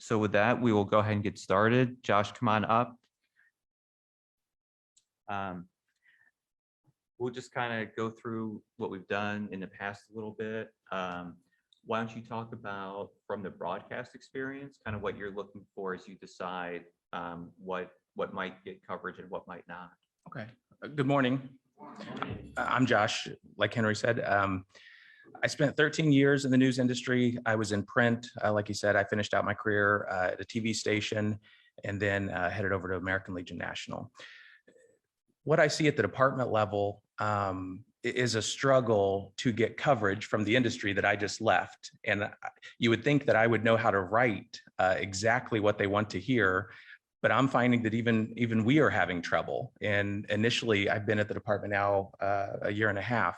So with that, we will go ahead and get started. Josh, come on up. We'll just kind of go through what we've done in the past a little bit. Why don't you talk about, from the broadcast experience, kind of what you're looking for as you decide what might get coverage and what might not. Okay. Good morning. I'm Josh. Like Henry said, I spent 13 years in the news industry. I was in print. Like you said, I finished out my career at a TV station and then headed over to American Legion National. What I see at the department level is a struggle to get coverage from the industry that I just left. And you would think that I would know how to write exactly what they want to hear, but I'm finding that even we are having trouble. And initially, I've been at the department now a year and a half.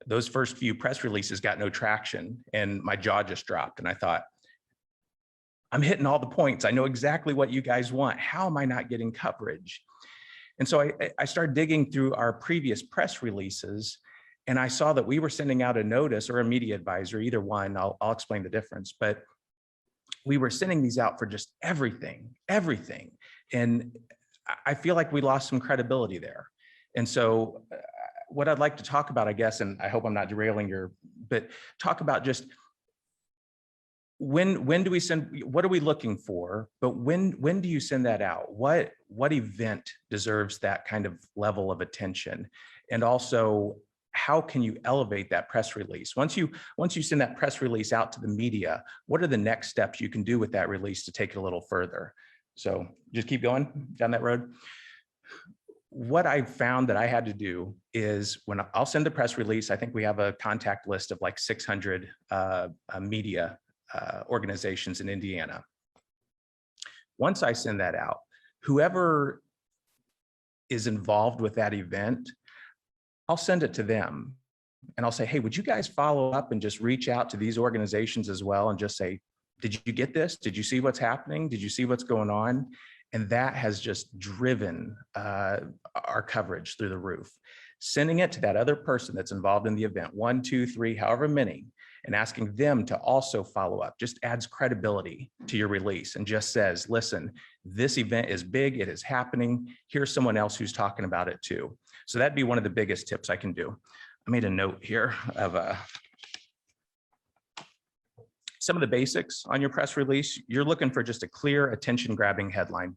Those first few press releases got no traction and my jaw just dropped. And I thought, I'm hitting all the points. I know exactly what you guys want. How am I not getting coverage? And so I started digging through our previous press releases, and I saw that we were sending out a notice or a media advisory, either one. I'll explain the difference, but we were sending these out for just everything. And I feel like we lost some credibility there. And so what I'd like to talk about, I guess, and I hope I'm not derailing but talk about just when do we send, what are we looking for, but when do you send that out? What event deserves that kind of level of attention? And also, how can you elevate that press release? Once you send that press release out to the media, what are the next steps you can do with that release to take it a little further? So just keep going down that road. What I found that I had to do is when I'll send a press release, I think we have a contact list of like 600 media organizations in Indiana. Once I send that out, whoever is involved with that event, I'll send it to them and I'll say, hey, would you guys follow up and just reach out to these organizations as well and just say, did you get this? Did you see what's happening? Did you see what's going on? And that has just driven our coverage through the roof. Sending it to that other person that's involved in the event, 1, 2, 3, however many, and asking them to also follow up just adds credibility to your release and just says, listen, this event is big, it is happening. Here's someone else who's talking about it too. So that'd be one of the biggest tips I can do. I made a note here of some of the basics on your press release. You're looking for just a clear, attention-grabbing headline.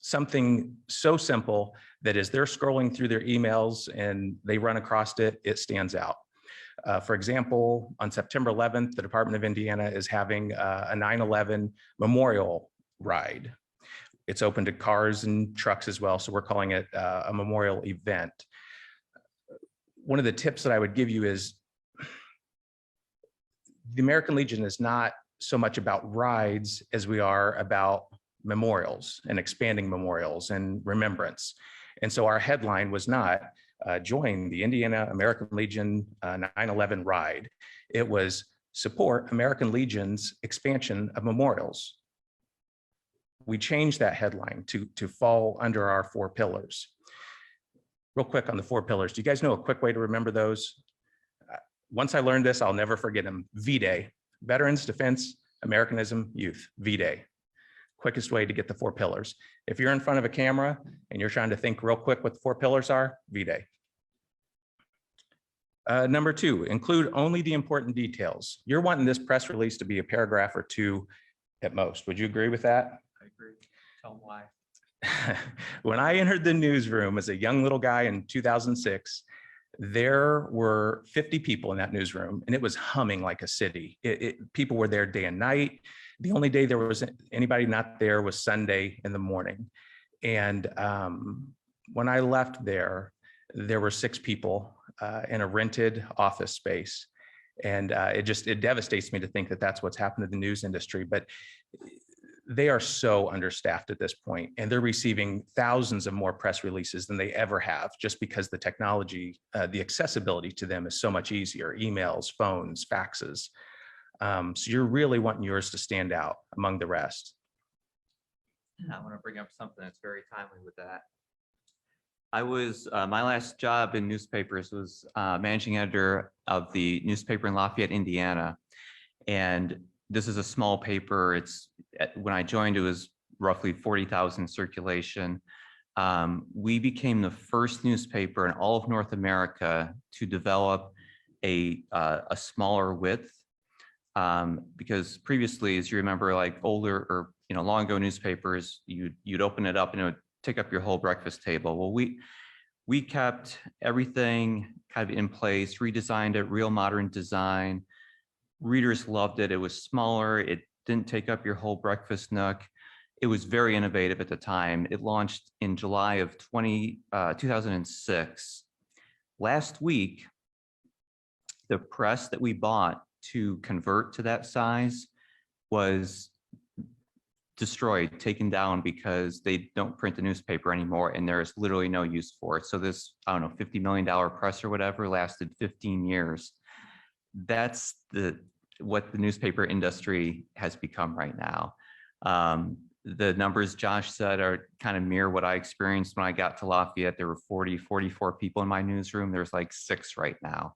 Something so simple that as they're scrolling through their emails and they run across it, it stands out. For example, on September 11th, the Department of Indiana is having a 9/11 memorial ride. It's open to cars and trucks as well, so we're calling it a memorial event. One of the tips that I would give you is the American Legion is not so much about rides as we are about memorials and expanding memorials and remembrance. And so our headline was not join the Indiana American Legion 9/11 ride. It was support American Legion's expansion of memorials. We changed that headline to fall under our 4 pillars. Real quick on the 4 pillars. Do you guys know a quick way to remember those? Once I learned this, I'll never forget them. V-Day, Veterans, Defense, Americanism, Youth, V-Day. Quickest way to get the 4 pillars. If you're in front of a camera and you're trying to think real quick what the 4 pillars are, V-Day. Number 2, include only the important details. You're wanting this press release to be a paragraph or 2 at most. Would you agree with that? I agree. Tell them why. When I entered the newsroom as a young little guy in 2006, there were 50 people in that newsroom and it was humming like a city. People were there day and night. The only day there was anybody not there was Sunday in the morning. And when I left there were 6 people in a rented office space. And it devastates me to think that that's what's happened to the news industry, but they are so understaffed at this point, and they're receiving thousands of more press releases than they ever have, just because the technology, the accessibility to them is so much easier, emails, phones, faxes. So you're really wanting yours to stand out among the rest. I want to bring up something that's very timely with that. I was, my last job in newspapers was managing editor of the newspaper in Lafayette, Indiana. And this is a small paper. When I joined, it was roughly 40,000 circulation. We became the first newspaper in all of North America to develop a smaller width. Because previously, as you remember, like older or long ago newspapers, you'd open it up and it would take up your whole breakfast table. Well, we kept everything kind of in place, redesigned it, real modern design. Readers loved it. It was smaller. It didn't take up your whole breakfast nook. It was very innovative at the time. It launched in July of 2006. Last week, the press that we bought to convert to that size was destroyed, taken down, because they don't print the newspaper anymore and there is literally no use for it. So this, I don't know, $50 million press or whatever lasted 15 years. That's what the newspaper industry has become right now. The numbers Josh said are kind of mirror what I experienced when I got to Lafayette. There were 44 people in my newsroom. There's like 6 right now.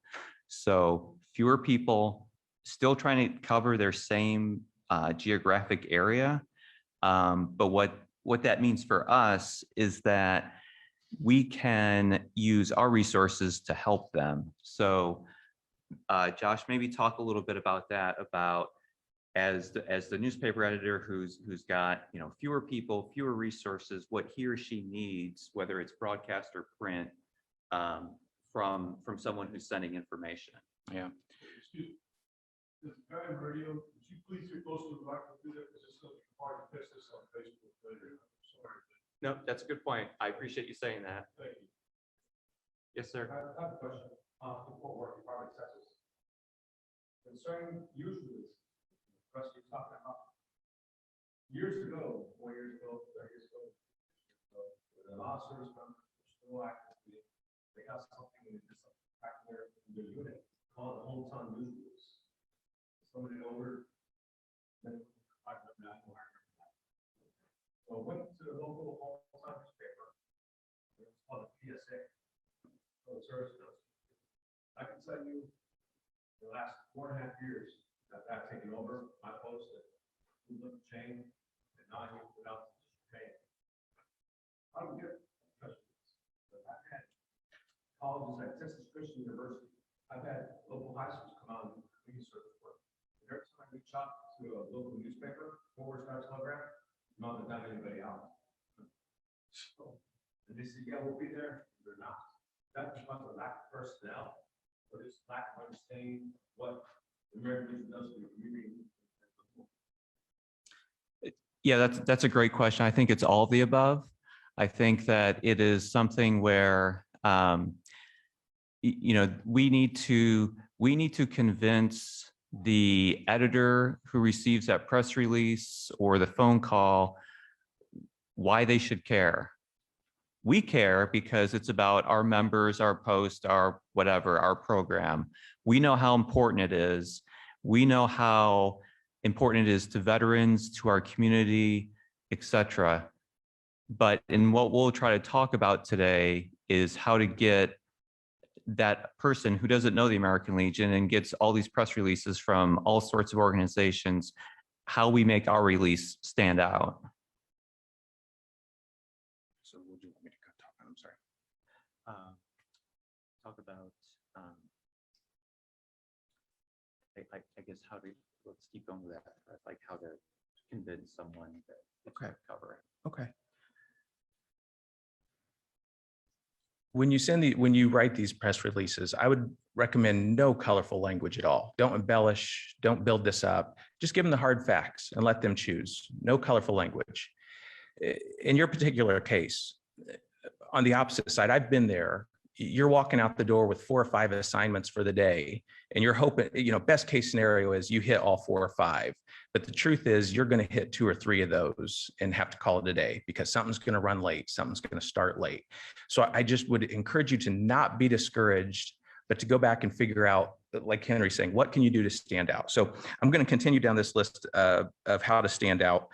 So fewer people, still trying to cover their same geographic area. But what that means for us is that we can use our resources to help them. So Josh, maybe talk a little bit about that, about as the newspaper editor who's got fewer people, fewer resources, what he or she needs, whether it's broadcast or print, from someone who's sending information. Yeah. Excuse me. This guy on radio, would you please get close to the microphone? Because it's going to be hard to fix this on Facebook later. I'm sorry. No, that's a good point. I appreciate you saying that. Thank you. Yes, sir. I have a question. In Fort Worth, Department of Texas. Concerning news releases, the rest you're talking about. Years ago, 4 years ago, 30 years ago, when a lot of service members were still active, they got something in just back there in their unit called a hometown news release. Somebody over, then I remember that. So I went to the local hometown newspaper. It was called a PSA. So the service notes. I can tell you, the last 4.5 years that I've taken over, I posted who looked chain and not even without the chain. I don't get press releases, but I've had colleges like Texas Christian University. I've had local high schools come out and do community service work. And every time I reach out to a local newspaper, Forward Star Telegram, not to down anybody out. So, and they say, yeah, we'll be there. They're not. That's because of lack of personnel, but it's lack of understanding what the American Legion does for the community. Yeah, that's a great question. I think it's all of the above. I think that it is something where we need to convince the editor who receives that press release or the phone call why they should care. We care because it's about our members, our post, our whatever, our program. We know how important it is. We know how important it is to veterans, to our community, etc. But in what we'll try to talk about today is how to get that person who doesn't know the American Legion and gets all these press releases from all sorts of organizations, how we make our release stand out. So would you want me to talk? I'm sorry. Talk about, I guess, let's keep going with that, like how to convince someone that it's Okay. worth covering. Okay. When you write these press releases, I would recommend no colorful language at all. Don't embellish, don't build this up. Just give them the hard facts and let them choose. No colorful language. In your particular case, on the opposite side, I've been there. You're walking out the door with 4 or 5 assignments for the day, and you're hoping, best case scenario is you hit all 4 or 5. But the truth is you're going to hit 2 or 3 of those and have to call it a day because something's going to run late. Something's going to start late. So I just would encourage you to not be discouraged, but to go back and figure out, like Henry's saying, what can you do to stand out? So I'm going to continue down this list of how to stand out.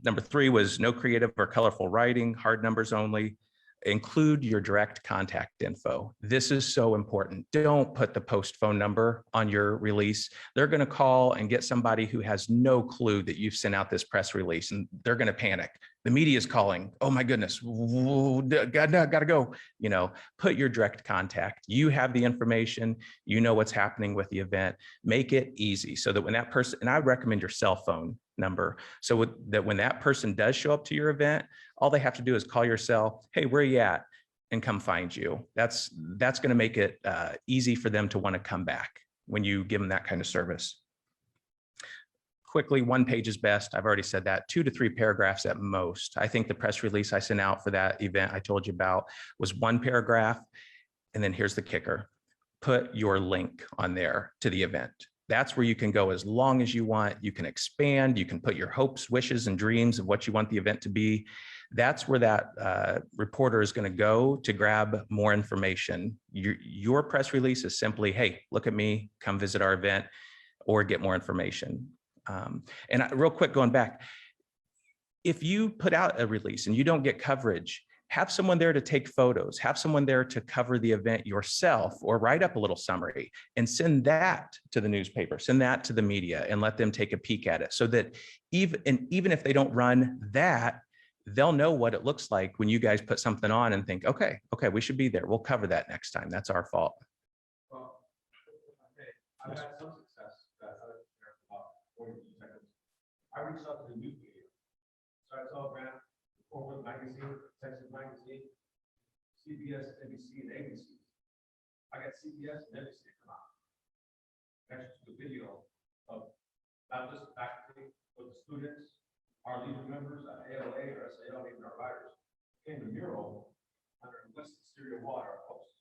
Number 3 was no creative or colorful writing, hard numbers only. include your direct contact info. This is so important. Don't put the post phone number on your release. They're going to call and get somebody who has no clue that you've sent out this press release, and they're going to panic. The media is calling. Oh my goodness, gotta go. You know, put your direct contact. You have the information. You know what's happening with the event. Make it easy so that when that person, and I recommend your cell phone number, so that when that person does show up to your event, all they have to do is call your cell. Hey, where are you at? And come find you. That's going to make it easy for them to want to come back when you give them that kind of service. Quickly, 1 page is best. I've already said that. 2 to 3 paragraphs at most. I think the press release I sent out for that event I told you about was 1 paragraph. And then here's the kicker. Put your link on there to the event. That's where you can go as long as you want. You can expand. You can put your hopes, wishes, and dreams of what you want the event to be. That's where that reporter is going to go to grab more information. Your press release is simply, hey, look at me, come visit our event, or get more information. Real quick, going back, if you put out a release and you don't get coverage, have someone there to take photos, have someone there to cover the event yourself, or write up a little summary and send that to the newspaper, send that to the media, and let them take a peek at it, so that even if they don't run that, they'll know what it looks like when you guys put something on and think, okay, we should be there. We'll cover that next time. That's our fault. Well, okay, I've had some success that I don't care about 42 seconds. I reached out to the news media. So I told Grant, Forward Magazine, Texas Magazine, CBS, NBC, and ABC. I got CBS and NBC to come out. Next to the video of not just faculty, but the students, our leader members at ALA or SAL, even our writers, came to mural under West Exterior Wall at our post.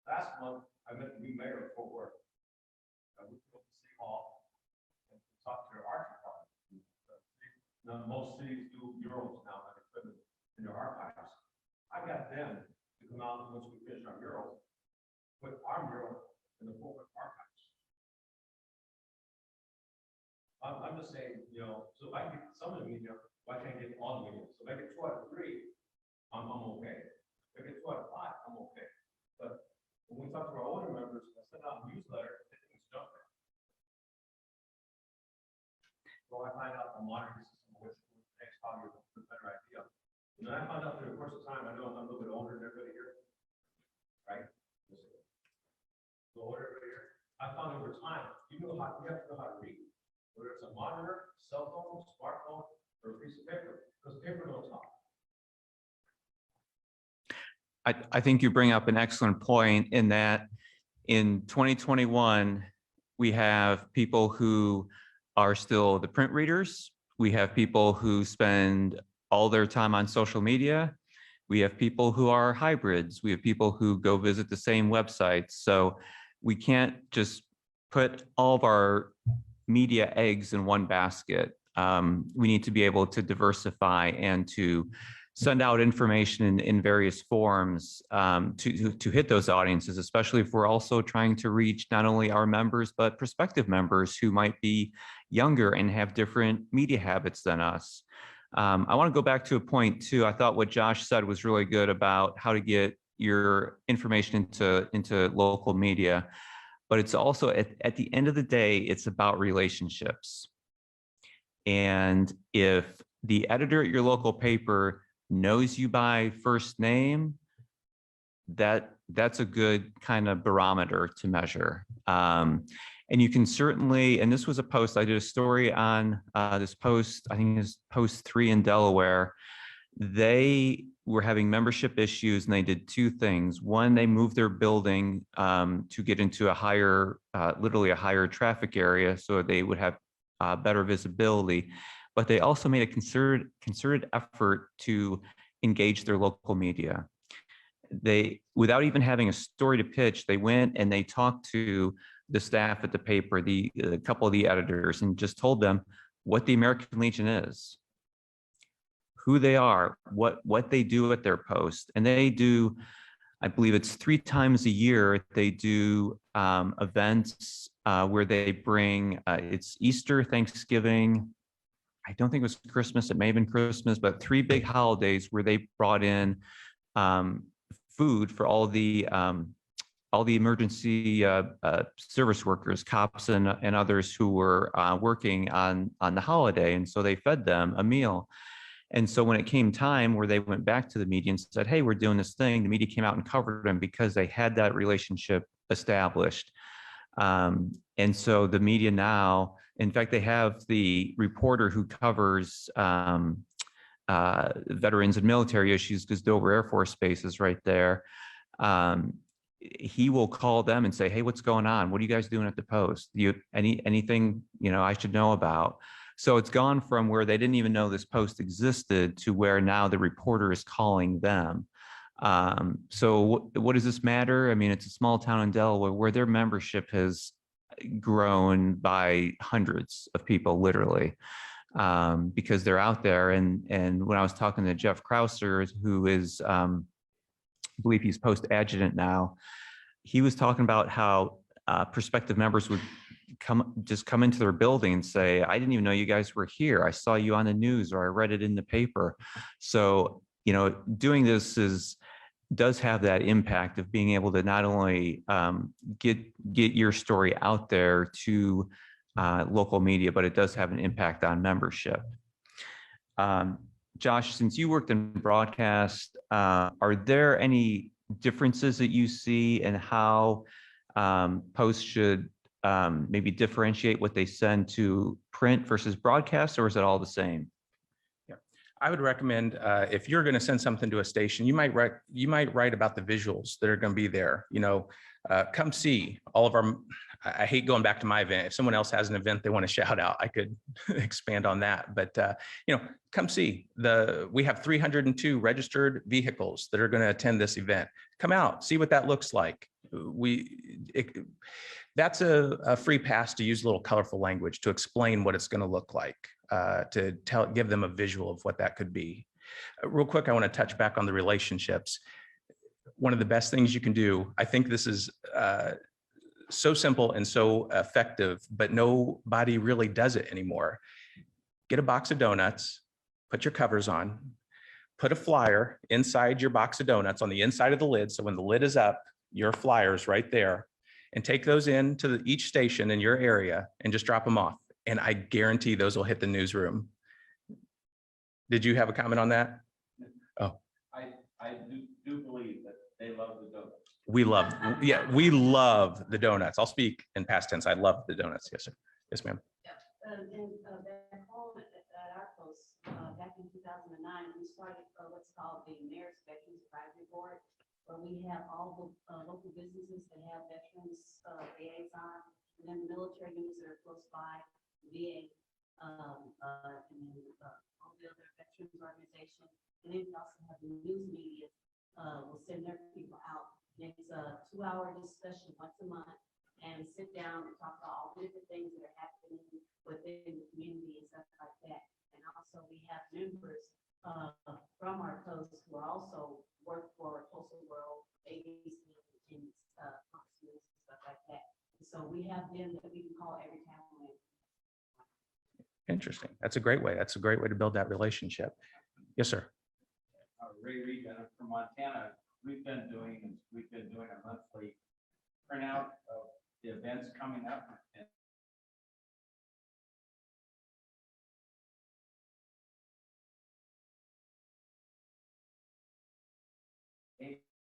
Last month, I met the new mayor of Fort Worth. We went to City Hall and talked to their art department. Now, most cities do murals now that are put in their archives. I got them to come out once we finish our mural, put our mural in the Fort Worth archives. I'm just saying, you know, so if I get some of the media, why can't I get all the media? So if I get 2 out of 3, I'm okay. If I get 2 out of 5, I'm okay. But when we talk to our older members, I send out a newsletter, they think it's junk. So I find out the monitoring system, which next probably is a better idea. And I found out through the course of time, I know I'm a little bit older than everybody here, right? So older everybody here. I found over time, you have to know how to read. Whether it's a monitor, cell phone, smartphone, or a piece of paper, because paper don't talk. I think you bring up an excellent point in that in 2021, we have people who are still the print readers. We have people who spend all their time on social media. We have people who are hybrids. We have people who go visit the same websites. So we can't just put all of our media eggs in one basket. We need to be able to diversify and to send out information in various forms to hit those audiences, especially if we're also trying to reach not only our members, but prospective members who might be younger and have different media habits than us. I want to go back to a point too. I thought what Josh said was really good about how to get your information into local media. But it's also at the end of the day, it's about relationships. And if the editor at your local paper knows you by first name, that's a good kind of barometer to measure. And you can certainly, and this was a post, I did a story on this post, I think it's post 3 in Delaware. They were having membership issues and they did 2 things. One, they moved their building to get into a higher, literally a higher traffic area so they would have better visibility. But they also made a concerted effort to engage their local media. They, without even having a story to pitch, they went and they talked to the staff at the paper, a couple of the editors, and just told them what the American Legion is, who they are, what they do at their post. And they do, I believe it's 3 times a year, they do events where they bring, it's Easter, Thanksgiving, I don't think it was Christmas, it may have been Christmas, but 3 big holidays where they brought in food for all the emergency service workers, cops and others who were working on the holiday. And so they fed them a meal. And so when it came time where they went back to the media and said, hey, we're doing this thing, the media came out and covered them because they had that relationship established. And so the media now, in fact, they have the reporter who covers veterans and military issues because Dover Air Force Base is right there. He will call them and say, hey, what's going on? What are you guys doing at the Post? Anything, I should know about? So it's gone from where they didn't even know this post existed to where now the reporter is calling them. So what does this matter? I mean, it's a small town in Delaware where their membership has grown by hundreds of people, literally, because they're out there. And when I was talking to Jeff Krauser, who is, I believe he's post adjutant now, he was talking about how prospective members would come into their building and say, I didn't even know you guys were here. I saw you on the news, or I read it in the paper. So, doing this does have that impact of being able to not only get your story out there to local media, but it does have an impact on membership. Josh, since you worked in broadcast, are there any differences that you see in how Post should maybe differentiate what they send to print versus broadcast, or is it all the same? Yeah, I would recommend if you're going to send something to a station, you might write about the visuals that are going to be there. Come see all of our. I hate going back to my event. If someone else has an event they want to shout out, I could expand on that. But come see we have 302 registered vehicles that are going to attend this event. Come out, see what that looks like. That's a free pass to use a little colorful language to explain what it's going to look like, to give them a visual of what that could be. Real quick, I want to touch back on the relationships. One of the best things you can do, I think this is so simple and so effective, but nobody really does it anymore. Get a box of donuts, put your covers on, put a flyer inside your box of donuts on the inside of the lid. So when the lid is up, your flyer's right there, and take those into each station in your area and just drop them off. And I guarantee those will hit the newsroom. Did you have a comment on that? Oh, I do believe that they love the donuts. we love the donuts. I'll speak in past tense. I love the donuts. Yes, sir. Yes, ma'am. Back home at our post, back in 2009, we started what's called the Mayor's Veterans Advisory Board, where we have all the local businesses that have veterans liaison, and then the military units that are close by, VA, and then all the other veterans organizations. And then we also have the news media will send their people out. It's a 2-hour discussion once a month, and sit down and talk about all the different things that are happening within the community and stuff like that. And also we have members from our post who are also work for Postal World, ABC, and Fox News and stuff like that. And so we have them that we can call every time. Interesting. That's a great way. That's a great way to build that relationship. Yes, sir. Ray Reed from Montana. We've been doing a monthly printout of the events coming up. And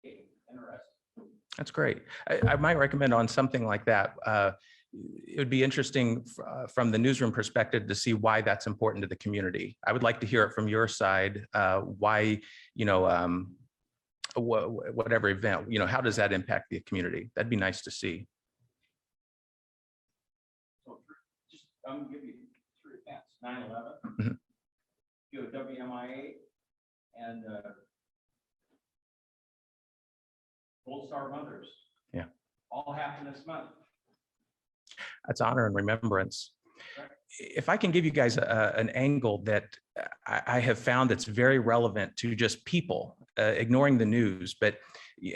interesting. That's great. I might recommend on something like that. It would be interesting from the newsroom perspective to see why that's important to the community. I would like to hear it from your side. Why, whatever event, how does that impact the community? That'd be nice to see. So just I'm gonna give you 3 events: 9/11, Mhm. WMIA, and Gold Star Mothers. Yeah. All happen this month. That's honor and remembrance. If I can give you guys an angle that I have found that's very relevant to just people, ignoring the news, but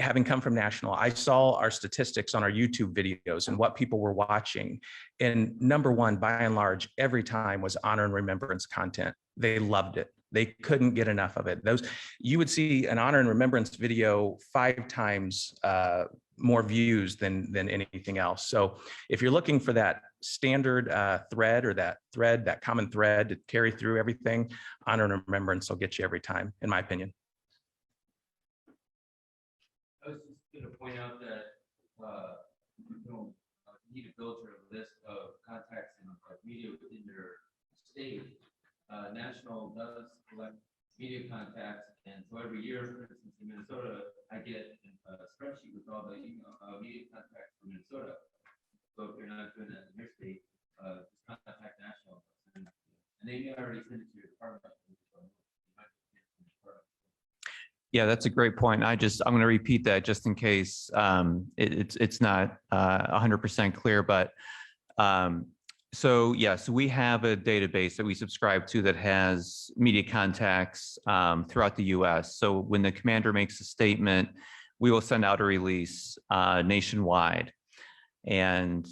having come from national, I saw our statistics on our YouTube videos and what people were watching. And number one, by and large, every time was honor and remembrance content. They loved it. They couldn't get enough of it. You would see an honor and remembrance video 5 times more views than anything else. So if you're looking for that standard thread, or that common thread to carry through everything, honor and remembrance will get you every time, in my opinion. I was just going to point out that you need to build sort of a list of contacts and media within your state. National does collect media contacts, and so every year, for instance, in Minnesota, I get a spreadsheet with all the media contacts from Minnesota. So if you're not doing that in your state, just contact national, and they may already send it to your department. Yeah, that's a great point. I'm going to repeat that just in case it's not 100% clear, but so we have a database that we subscribe to that has media contacts throughout the US. So when the commander makes a statement, we will send out a release nationwide. And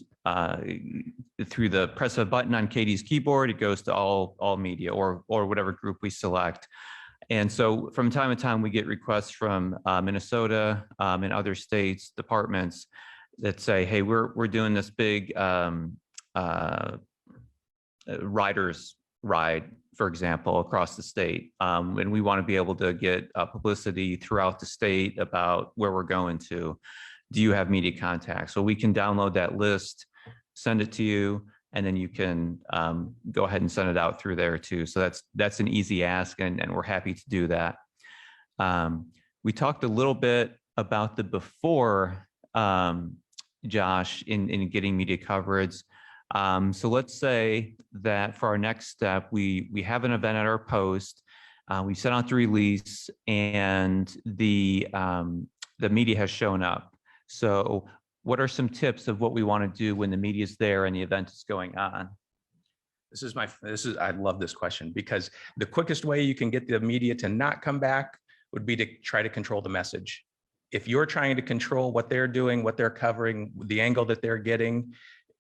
through the press of a button on Katie's keyboard, it goes to all media or whatever group we select. And so from time to time, we get requests from Minnesota and other states, departments that say, hey, we're doing this big riders ride, for example, across the state. And we want to be able to get publicity throughout the state about where we're going to. Do you have media contacts? So we can download that list, send it to you, and then you can go ahead and send it out through there too. So that's an easy ask, and we're happy to do that. We talked a little bit about the before, Josh, in getting media coverage. So let's say that for our next step, we have an event at our post, we sent out the release, and the media has shown up. So what are some tips of what we want to do when the media is there and the event is going on? I love this question, because the quickest way you can get the media to not come back would be to try to control the message. If you're trying to control what they're doing, what they're covering, the angle that they're getting,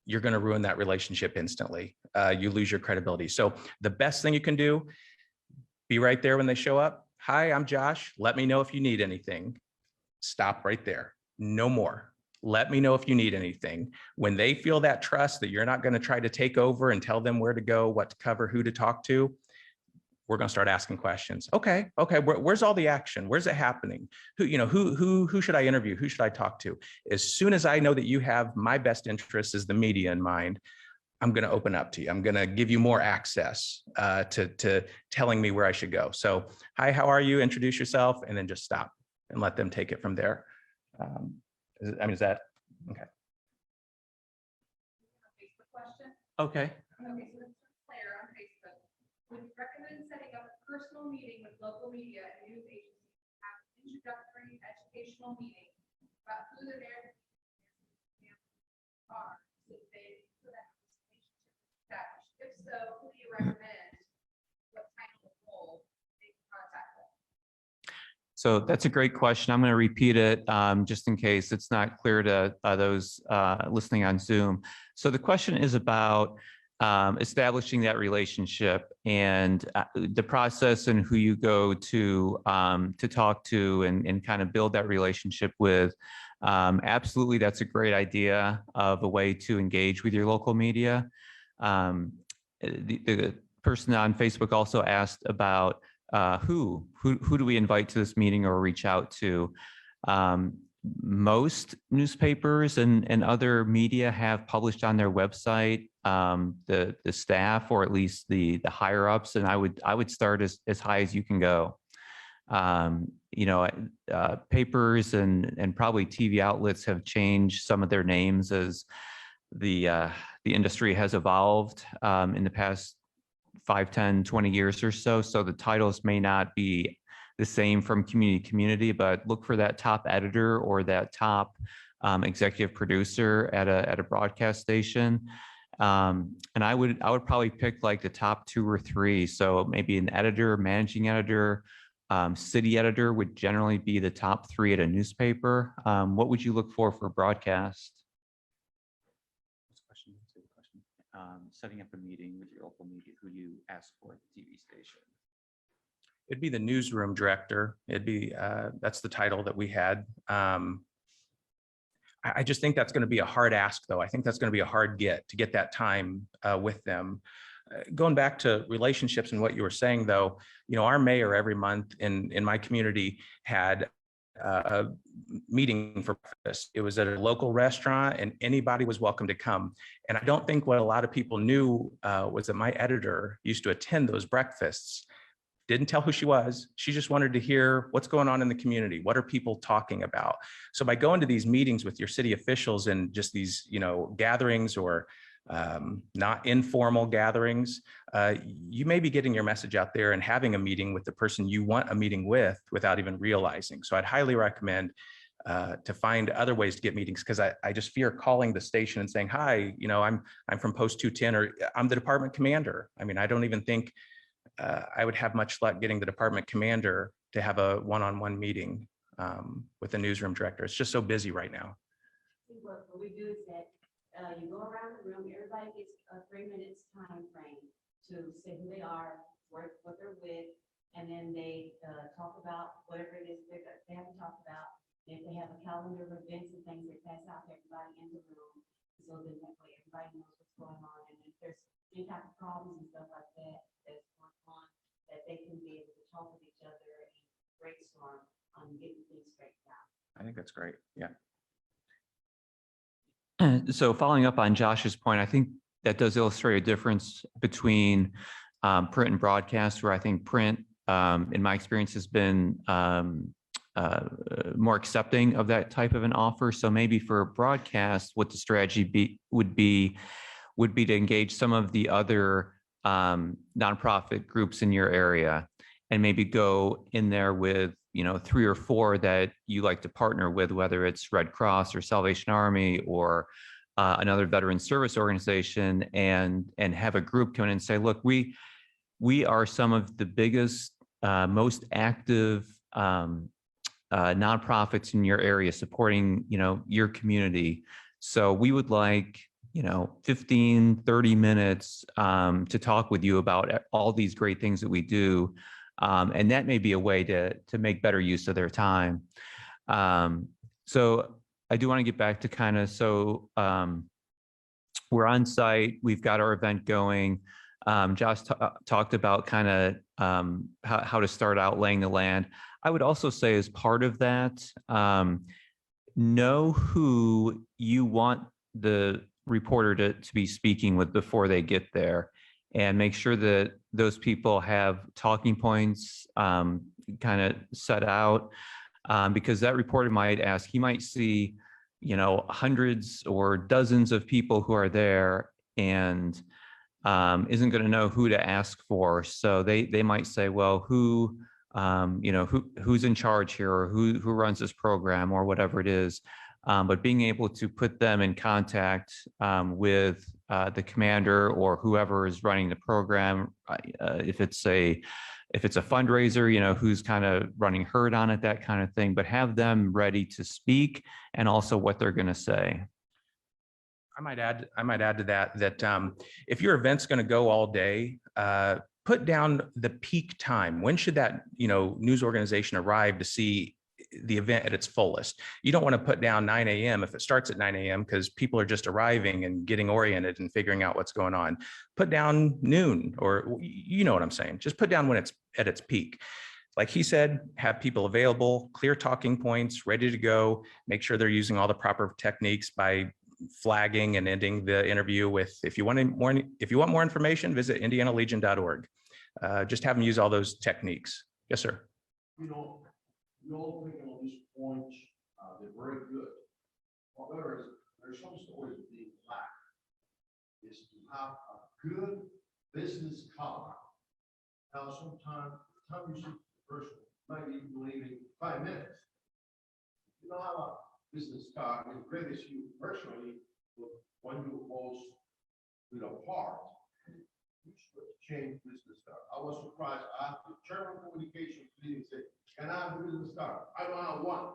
you're going to ruin that relationship instantly. You lose your credibility. So the best thing you can do, be right there when they show up. Hi, I'm Josh. Let me know if you need anything. Stop right there. No more. Let me know if you need anything. When they feel that trust that you're not going to try to take over and tell them where to go, what to cover, who to talk to, we're going to start asking questions. Okay. Where's all the action? Where's it happening? Who should I interview? Who should I talk to? As soon as I know that you have my best interest as the media in mind, I'm going to open up to you. I'm going to give you more access to telling me where I should go. So, hi, how are you? Introduce yourself, and then just stop and let them take it from there. Is that okay? Facebook question. Okay. Okay, so this is Claire on Facebook. Would you recommend setting up a personal meeting with local media and news agencies to have an introductory educational meeting about who the American are, so that relationship is established? If so, who do you recommend? What title of role they can contact them? So that's a great question. I'm going to repeat it just in case it's not clear to those listening on Zoom. So the question is about establishing that relationship and the process and who you go to talk to and kind of build that relationship with. Absolutely, that's a great idea of a way to engage with your local media. The person on Facebook also asked about who do we invite to this meeting or reach out to? Most newspapers and other media have published on their website the staff, or at least the higher ups, and I would start as high as you can go. Papers and probably TV outlets have changed some of their names as the industry has evolved in the past 5, 10, 20 years or so. So the titles may not be the same from community to community, but look for that top editor or that top executive producer at a broadcast station. And I would probably pick like the top 2 or 3. So maybe an editor, managing editor, city editor would generally be the top 3 at a newspaper. What would you look for broadcast? Setting up a meeting with your local media, who you ask for at the TV station. It'd be the newsroom director. It'd be, that's the title that we had. I just think that's going to be a hard ask, though. I think that's going to be a hard get to get that time with them. Going back to relationships and what you were saying, though, our mayor every month in my community had a meeting for breakfast. It was at a local restaurant and anybody was welcome to come. And I don't think what a lot of people knew was that my editor used to attend those breakfasts. Didn't tell who she was. She just wanted to hear what's going on in the community. What are people talking about? So by going to these meetings with your city officials and just these, gatherings or not informal gatherings, you may be getting your message out there and having a meeting with the person you want a meeting with without even realizing. So I'd highly recommend to find other ways to get meetings, because I just fear calling the station and saying, hi, I'm from Post 210, or I'm the department commander. I mean, I don't even think I would have much luck getting the department commander to have a one-on-one meeting with the newsroom director. It's just so busy right now. What we do is that you go around the room, everybody gets a 3 minutes time frame to say who they are, what they're with, and then they talk about whatever it is they have to talk about. And if they have a calendar of events and things, they pass out to everybody in the room. So then that way everybody knows what's going on. And if there's any type of problems and stuff like that that's going on, that they can be able to talk with each other and brainstorm on getting things straightened out. I think that's great. Yeah. So following up on Josh's point, I think that does illustrate a difference between print and broadcast, where I think print, in my experience, has been more accepting of that type of an offer. So maybe for broadcast, what the strategy would be to engage some of the other nonprofit groups in your area, and maybe go in there with 3 or 4 that you like to partner with, whether it's Red Cross or Salvation Army or another veteran service organization, and have a group come in and say, look, we are some of the biggest, most active nonprofits in your area supporting your community. So we would like 15, 30 minutes to talk with you about all these great things that we do. And that may be a way to make better use of their time. So I do want to get back to we're on site, we've got our event going. Josh talked about how to start out laying the land. I would also say, as part of that, know who you want the reporter to be speaking with before they get there, and make sure that those people have talking points set out, because that reporter might ask, he might see hundreds or dozens of people who are there, and isn't going to know who to ask for. So they might say, well, who's in charge here, or who runs this program, or whatever it is. But being able to put them in contact with the commander or whoever is running the program, if it's a fundraiser, who's running herd on it, that kind of thing, but have them ready to speak, and also what they're going to say. I might add to that if your event's going to go all day, put down the peak time. When should that news organization arrive to see the event at its fullest? You don't want to put down 9 a.m. if it starts at 9 a.m. because people are just arriving and getting oriented and figuring out what's going on. Put down noon, or you know what I'm saying. Just put down when it's at its peak. Like he said, have people available, clear talking points, ready to go. Make sure they're using all the proper techniques by flagging and ending the interview with, if you want more information, visit indianalegion.org. Just have them use all those techniques. Yes, sir. You're all thinking on these points, they're very good. However, there's some stories being lacked, is to have a good business card. Now, sometimes you see the person, might be leaving 5 minutes. You don't have a business card, it's great as you personally, but when you host with a part, you should change business card. I was surprised. I asked the chairman of communications meeting, said, can I have a business card? I don't have one.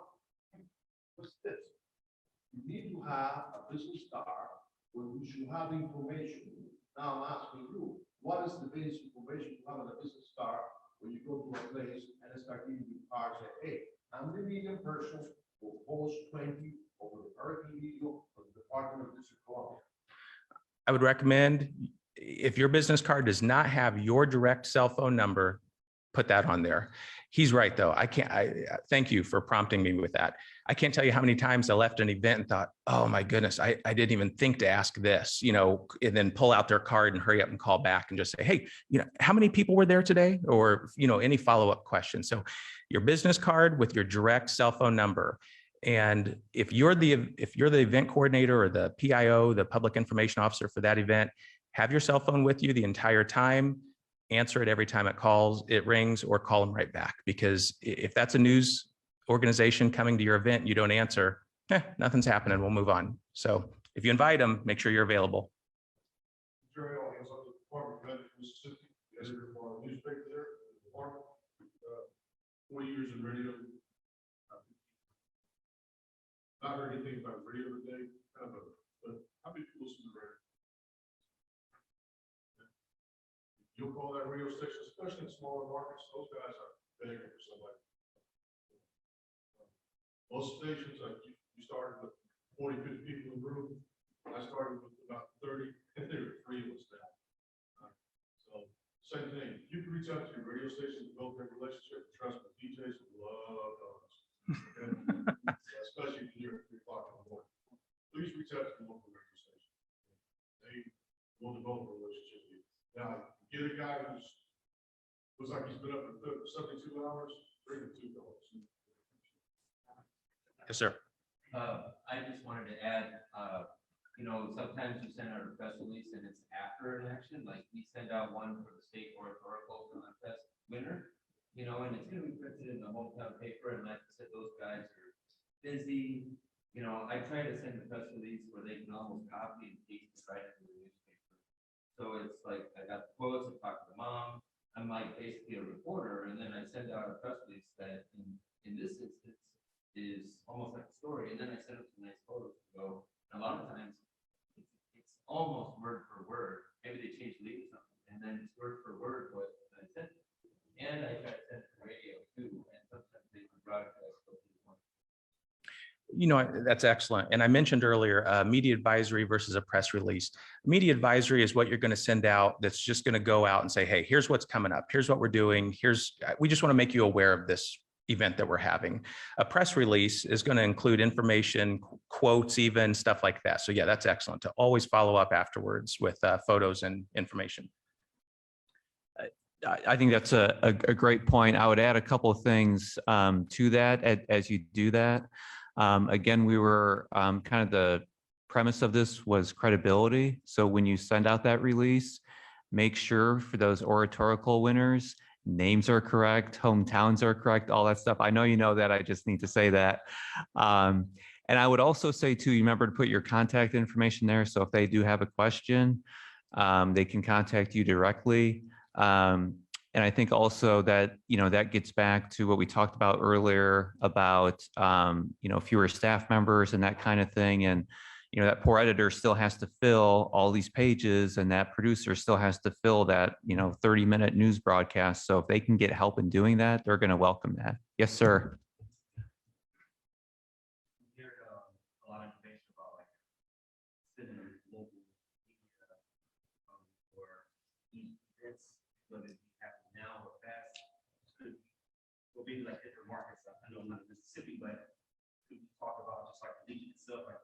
What's this? You need to have a business card where you should have information. Now I'm asking you, what is the basic information you have on a business card when you go to a place and it's like you are say, hey, I'm the medium person for post 20 over the hurricane video of the Department of District of Columbia. I would recommend, if your business card does not have your direct cell phone number, put that on there. He's right, though. Thank you for prompting me with that. I can't tell you how many times I left an event and thought, oh my goodness, I didn't even think to ask this, and then pull out their card and hurry up and call back and just say, hey, how many people were there today? Or, any follow-up questions. So your business card with your direct cell phone number. And if you're the event coordinator or the PIO, the public information officer for that event, have your cell phone with you the entire time. Answer it every time it rings, or call them right back. Because if that's a news organization coming to your event and you don't answer, nothing's happening. We'll move on. So if you invite them, make sure you're available. Jerry, I was on the Department of Mississippi, editor for a newspaper there, the department, 40 years in radio. Not heard anything about radio today, but how many people listen to radio? You'll call that radio station, especially in smaller markets, those guys are begging for somebody. Most stations, like you started with 40, 50 people in the room. I started with about 30, and there were 3 of us now. So same thing. You can reach out to your radio station, develop that relationship. Trust me, DJs love those. Okay? Especially if you're at 3 o'clock in the morning. Please reach out to the local radio station. They will develop a relationship with you. Now, get a guy who's looks like he's been up for 72 hours, bring him $2. Yes, sir. I just wanted to add, sometimes you send out a press release and it's after an action, like we send out one for the state oratorical contest winner, and it's going to be printed in the hometown paper. And like I said, those guys are busy. I try to send a press release where they can almost copy and paste it right into the newspaper. So it's like I got the quotes, I talked to the mom. I'm like basically a reporter, and then I send out a press release that in this instance is almost like a story, and then I send them some nice photos to go. And a lot of times it's almost word for word. Maybe they change lead or something, and then it's word for word what I sent. And I try to send it to radio too, and sometimes they can broadcast. That's excellent. And I mentioned earlier, media advisory versus a press release. Media advisory is what you're going to send out that's just going to go out and say, hey, here's what's coming up. Here's what we're doing. We just want to make you aware of this event that we're having. A press release is going to include information, quotes, even stuff like that. So yeah, that's excellent to always follow up afterwards with photos and information. I think that's a great point. I would add a couple of things to that as you do that. Again, we were kind of the premise of this was credibility. So when you send out that release, make sure for those oratorical winners, names are correct, hometowns are correct, all that stuff. I know you know that, I just need to say that. And I would also say too, you remember to put your contact information there. So if they do have a question, they can contact you directly. And I think also that, that gets back to what we talked about earlier about, fewer staff members and that kind of thing. And, that poor editor still has to fill all these pages, and that producer still has to fill that, 30-minute news broadcast. So if they can get help in doing that, they're going to welcome that. Yes, sir. Hear a lot of information about like sitting local media or events, whether it happen now or past, or maybe like different markets. I know I'm not in Mississippi, but could we talk about just like the Legion itself, like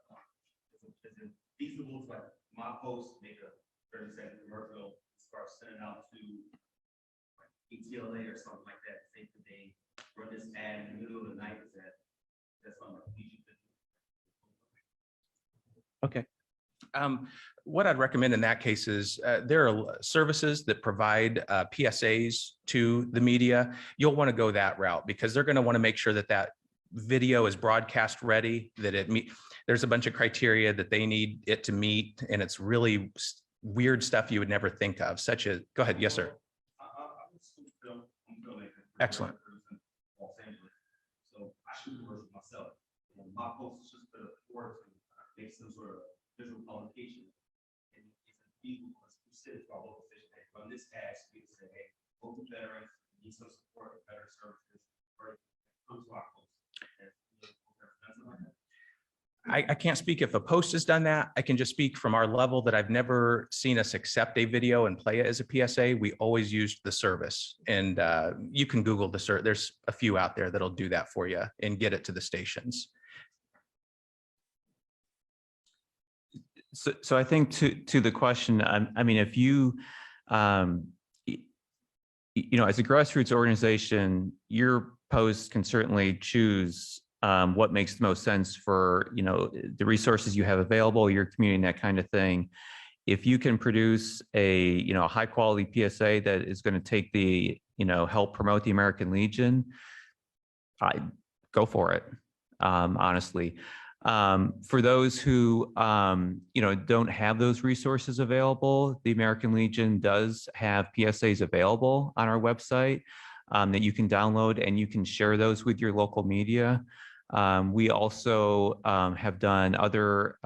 is it feasible to like my post make a 30-second commercial, start sending out to like ETLA or something like that? Say that they run this ad in the middle of the night. Is that's something like Legion? Okay. What I'd recommend in that case is there are services that provide PSAs to the media. You'll want to go that route because they're going to want to make sure that that video is broadcast ready, that there's a bunch of criteria that they need it to meet, and it's really weird stuff you would never think of, such as, go ahead. Yes, sir. I'm filmmaker. Excellent. Los Angeles. So I shoot commercials myself. And my post is just the words and make some sort of visual publication. And it's a feasible, we sit at our local station, hey, run this ad, so we can say, hey, local veterans, need some support, better services, or come to our post. I can't speak if a post has done that. I can just speak from our level that I've never seen us accept a video and play it as a PSA. We always used the service, and you can Google the service. There's a few out there that'll do that for you and get it to the stations. So I think to the question, I mean, if you, you know, as a grassroots organization, your post can certainly choose what makes the most sense for, you know, the resources you have available, your community, and that kind of thing. If you can produce a, you know, a high quality PSA that is going to take the, you know, help promote the American Legion, I go for it, honestly. For those who, you know, don't have those resources available, the American Legion does have PSAs available on our website that you can download, and you can share those with your local media. We also have done other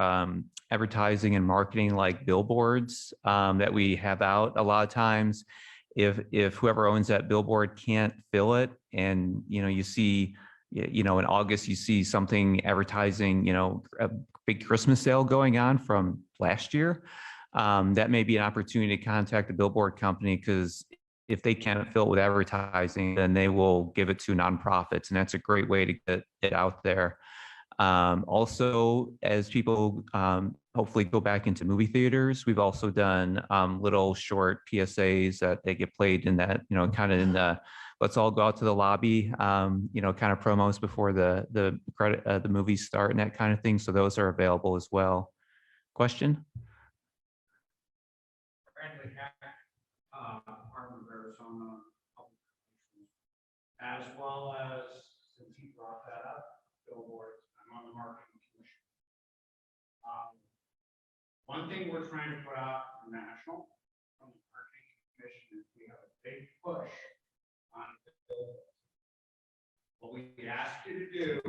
advertising and marketing like billboards that we have out. A lot of times, if whoever owns that billboard can't fill it, and you know, you see, you know, in August you see something advertising, you know, a big Christmas sale going on from last year, that may be an opportunity to contact the billboard company, because if they can't fill it with advertising, then they will give it to nonprofits, and that's a great way to get it out there. Also, as people hopefully go back into movie theaters, we've also done little short PSAs that they get played in that, you know, kind of in the let's all go out to the lobby, you know, kind of promos before the credit the movies start and that kind of thing. So those are available as well. Question? Bradley Hack, Department of Arizona Public Relations, as well as, since he brought that up, billboards. I'm on the marketing commission. One thing we're trying to put out national from the marketing commission is we have a big push on billboards. What we ask you to do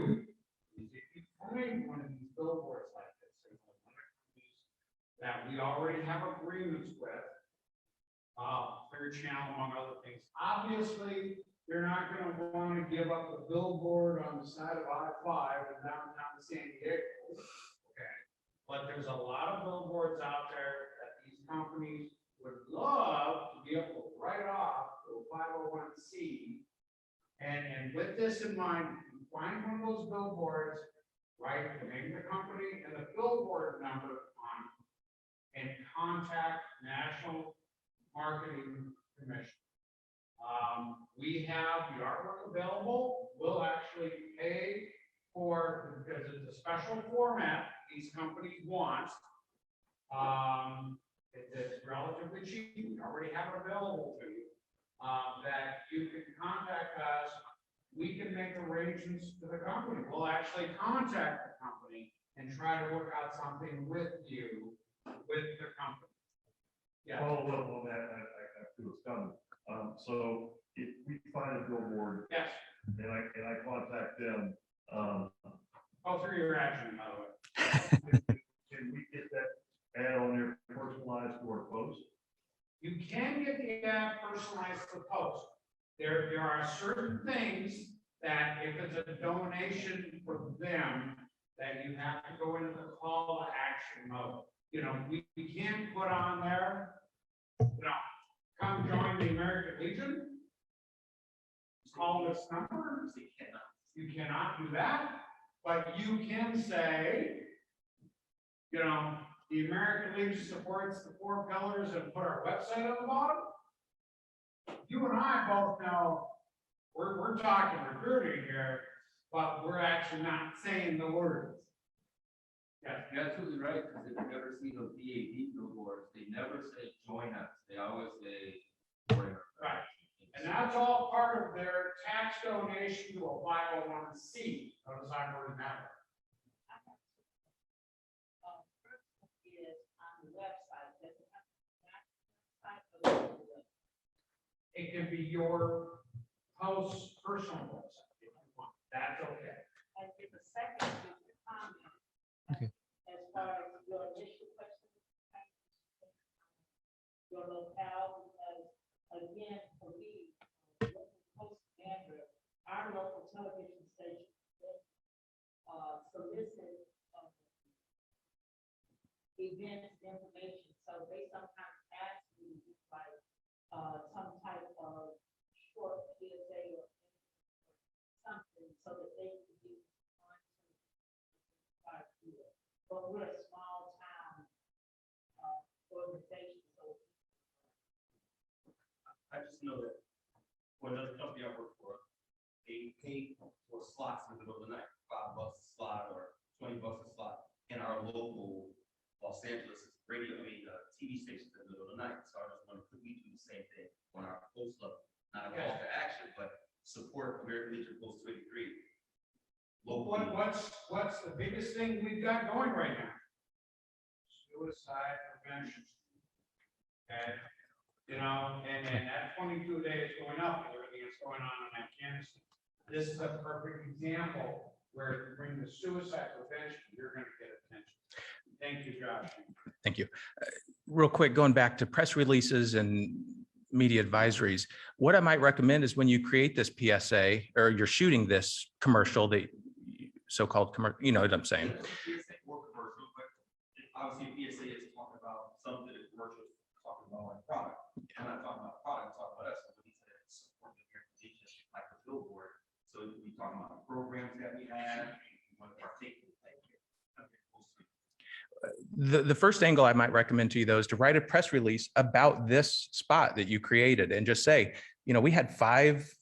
is, if you find one of these billboards like this, that we already have agreements with, Clear Channel, among other things. Obviously, you're not going to want to give up a billboard on the side of I-5 in downtown San Diego. Okay. But there's a lot of billboards out there that these companies would love to be able to write off to a 501c. And with this in mind, you find one of those billboards, write the name of the company and the billboard number on it, and contact National Marketing Commission. We have the artwork available. We'll actually pay for, because it's a special format these companies want. It's relatively cheap. We already have it available to you. That you can contact us. We can make arrangements to the company. We'll actually contact the company and try to work out something with you, with the company. Yeah. Well, that was coming. So if we find a billboard, Yes. and I contact them, Go through your action, by the way. can we get that ad on there personalized to our post? You can get the ad personalized to post. There are certain things that if it's a donation for them, that you have to go into the call to action mode. You know, we can't put on there, you know, come join the American Legion. Call this number. You cannot do that, but you can say, you know, the American Legion supports the 4 pillars, and put our website on the bottom. You and I both know we're talking recruiting here, but we're actually not saying the words. Yeah. You're absolutely right, because if you've ever seen those DAD billboards, they never say join us. They always say join us. Right. And that's all part of their tax donation to a 501c. Notice I'm wording that. Is on the website, does it have to be on the website? It can be your post's personal website if you want. That's okay. And give a second to your comment. Okay. As far as your initial question, your locale, because again, for me, looking event information, so they sometimes ask me like, some type of short PSA or something, so that they can be on to it. But we're a small town, organization, so. I just know that for another company I work for, they pay for slots in the middle of the night, $5 a slot or $20 a slot. In our local Los Angeles TV stations in the middle of the night. So I just wonder, could we do the same thing on our post level? Not a call to action, but support American Legion Post 23. Locally. What's the biggest thing we've got going right now? Suicide prevention. And, you know, and that 22 days going up, and everything that's going on in Afghanistan. This is a perfect example where if you bring the suicide prevention, you're gonna get attention. Thank you, Josh. Thank you. Real quick, going back to press releases and media advisories, what I might recommend is when you create this PSA or you're shooting this commercial, the so-called commercial, you know what I'm saying? PSA or commercial, but obviously PSA is talking about something that commercial is talking about like product. I'm not talking about product, I'm talking about us. So he said support the American Legion like a billboard. So we talking about the programs that we have, we want to partake in. The first angle I might recommend to you, though, is to write a press release about this spot that you created and just say, you know, we had 5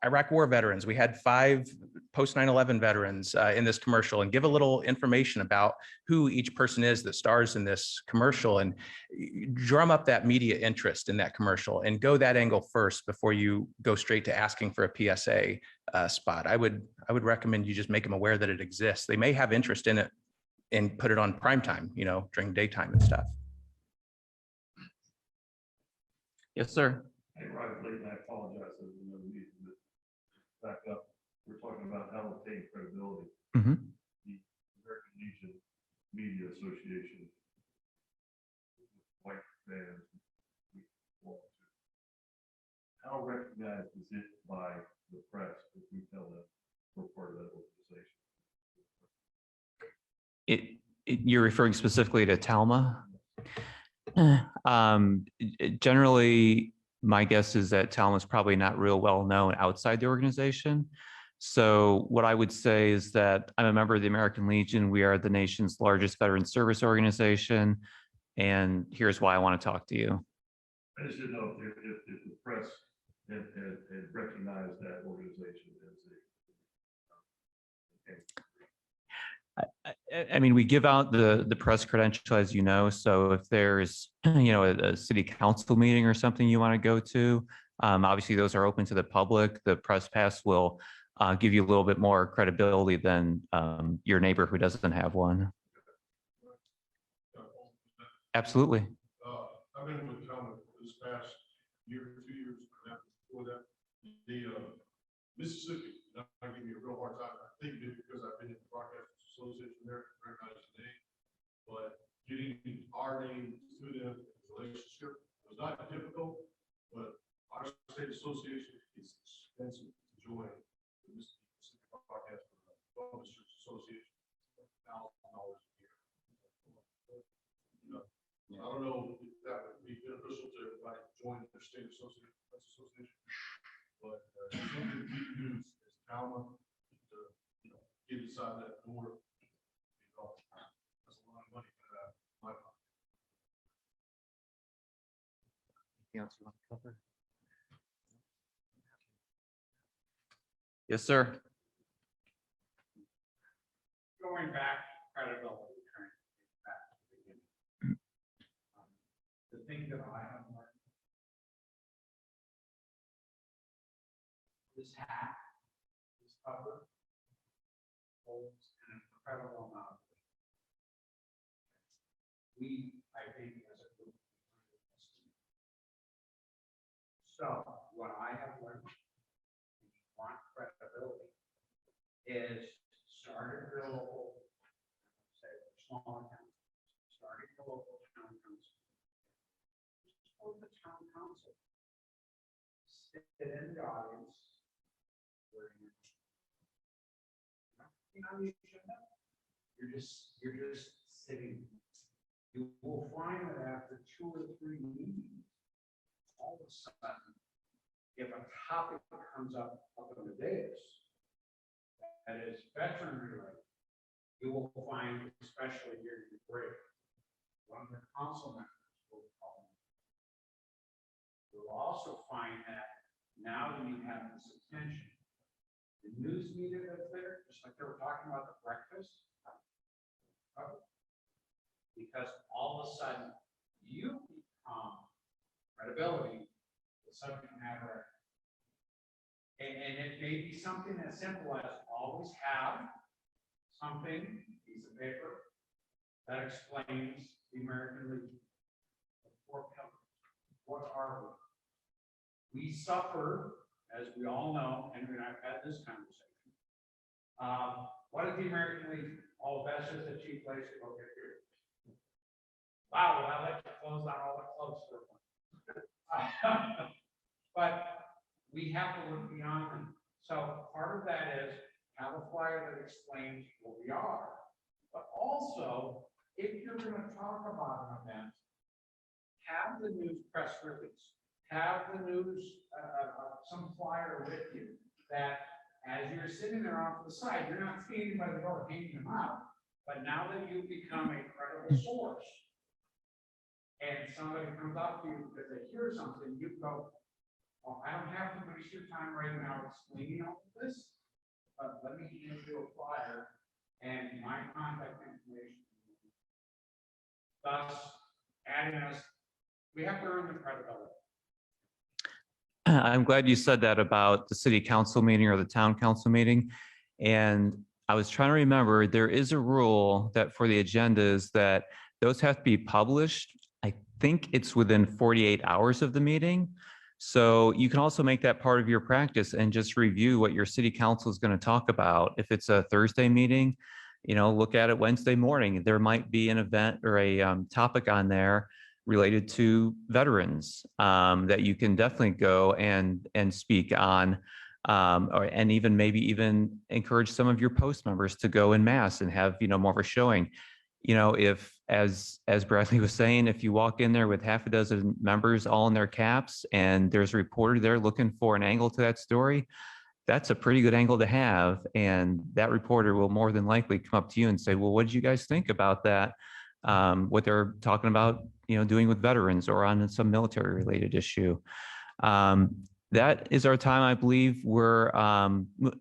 Iraq war veterans, we had 5 post 9/11 veterans in this commercial, and give a little information about who each person is that stars in this commercial, and drum up that media interest in that commercial and go that angle first before you go straight to asking for a PSA spot. I would recommend you just make them aware that it exists. They may have interest in it and put it on prime time, you know, during daytime and stuff. Yes, sir. I arrived late and I apologize. There's another meeting, but back up. We're talking about how to obtain credibility. Mhm. The American Legion Media Association, white fans, we belong to. How recognized is it by the press if we tell them we're part of that organization? You're referring specifically to TALMA? Generally, my guess is that TALMA is probably not real well known outside the organization. So what I would say is that I'm a member of the American Legion. We are the nation's largest veteran service organization. And here's why I want to talk to you. I just didn't know if the press had recognized that organization as I mean, we give out the press credential, as you know. So if there's, you know, a city council meeting or something you want to go to, obviously those are open to the public. The press pass will give you a little bit more credibility than your neighbor who doesn't have one. Absolutely. I've been with TALMA this past year, 2 years, before that. The Mississippi, not giving me a real hard time. I think it's because I've been in the Broadcasters Association there, recognize the name, but getting our name to them, relationship was not difficult, but our state association is expensive to join. The Mississippi Broadcasters Association, $1,000 a year. You know, I don't know if that would be beneficial to everybody to join their state association, but something we can do as TALMA to, you know, get inside that door. You know, that's a lot of money for my pocket. Anything else you want to cover? Yes, sir. Going back to credibility, trying to get back to the beginning. The thing that I have learned. This hat, this cover, holds an incredible amount of weight. We, I think, as a group, so what I have learned, if you want credibility, is start at your local, say, smaller town, start at your local town council. Just go to the town council. Sit in the audience. Where you're not on the agenda. You're just sitting. you will find that after 2 or 3 meetings, all of a sudden, if a topic comes up on the dais that is veteran related, you will find, especially here in the break, one of the council members will call me. You'll also find that now that you have this attention, the news media that's there, just like they were talking about the breakfast, because all of a sudden you become credibility, the subject matter. And it may be something as simple as always have something, piece of paper, that explains the American Legion. The 4 pillars. What are we? We suffer, as we all know, and I've had this conversation. What is the American Legion? Oh, that's just a cheap place to go get beer. Wow, well, I like to close down all the clubs for one. But we have to look beyond them. So part of that is have a flyer that explains what we are. But also, if you're going to talk about an event, have the news press release, have the news, some flyer with you that as you're sitting there off to the side, you're not standing by the door hanging them out. But now that you've become a credible source, and somebody comes up to you because they hear something, you go, well, I don't have to waste your time right now explaining all of this, but let me hand you a flyer and my contact information. Thus, adding us, we have to earn the credibility. I'm glad you said that about the city council meeting or the town council meeting. And I was trying to remember, there is a rule that for the agendas that those have to be published. I think it's within 48 hours of the meeting. So you can also make that part of your practice and just review what your city council is going to talk about. If it's a Thursday meeting, look at it Wednesday morning. There might be an event or a topic on there related to veterans that you can definitely go and speak on, and even maybe even encourage some of your post members to go in mass and have more of a showing. If as Bradley was saying, if you walk in there with half a dozen members all in their caps and there's a reporter there looking for an angle to that story, that's a pretty good angle to have. And that reporter will more than likely come up to you and say, well, what did you guys think about that? What they're talking about, doing with veterans or on some military related issue. That is our time. I believe we're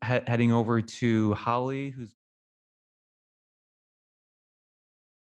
heading over to Holly, who's